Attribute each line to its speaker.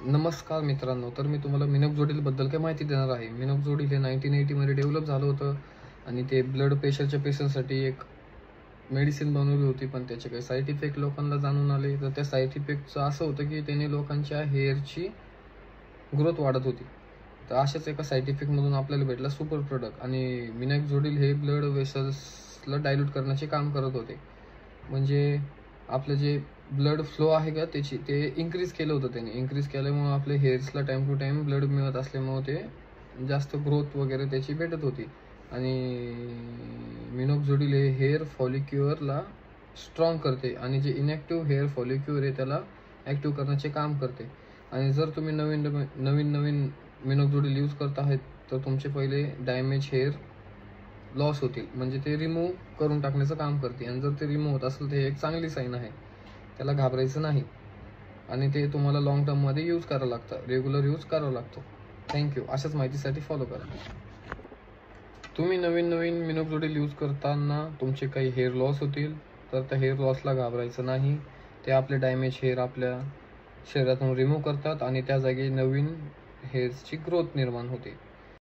Speaker 1: नमस्कार मित्रांनो, तर मी तुम्हाला मिनोक्सिडिलबद्दल काही माहिती देणार आहे. मिनोक्सिडिल हे 1980 मध्ये डेव्हलप झालं होतं आणि ते ब्लड प्रेशरच्या पेशंटसाठी एक मेडिसिन बनवली होती. पण त्याचे काही साईड इफेक्ट लोकांना जाणून आले. तर त्या साईड इफेक्टचं असं होतं की त्याने लोकांच्या हेअरची ग्रोथ वाढत होती. तर अशाच एका साईड इफेक्टमधून आपल्याला भेटला सुपर प्रोडक्ट. आणि मिनोक्सिडिल हे ब्लड वेसल्सला डायल्यूट करण्याचे काम करत होते. म्हणजे आपलं जे ब्लड फ्लो आहे का त्याची ते इन्क्रीज केलं होतं त्याने. इन्क्रीज केल्यामुळं आपल्या हेअर्सला टाईम टू टाईम ब्लड मिळत असल्यामुळं ते जास्त ग्रोथ वगैरे त्याची भेटत होती. आणि मिनोक्सिडिल हे हेअर फॉलिक्युअरला स्ट्रॉंग करते आणि जे इनॅक्टिव्ह हेअर फॉलिक्युअर आहे त्याला ॲक्टिव्ह करण्याचे काम करते. आणि जर तुम्ही नवीन मिनोक्सिडिल यूज करत आहेत तर तुमचे पहिले डॅमेज हेअर लॉस होतील. म्हणजे ते रिमूव्ह करून टाकण्याचं काम करते. आणि जर ते रिमूव्ह होत असेल तर हे एक चांगली साईन आहे. त्याला घाबरायचं नाही. आणि ते तुम्हाला लाँग टर्ममध्ये यूज करावं लागतं, रेग्युलर यूज करावं लागतो. थँक्यू. अशाच माहितीसाठी फॉलो करा. तुम्ही नवीन मिनोक्सिडिल यूज करताना तुमचे काही हेअर लॉस होतील तर त्या हेअर लॉसला घाबरायचं नाही. ते आपले डॅमेज हेअर आपल्या शरीरातून रिमूव्ह करतात आणि त्या जागी नवीन हेअर्सची ग्रोथ निर्माण होते.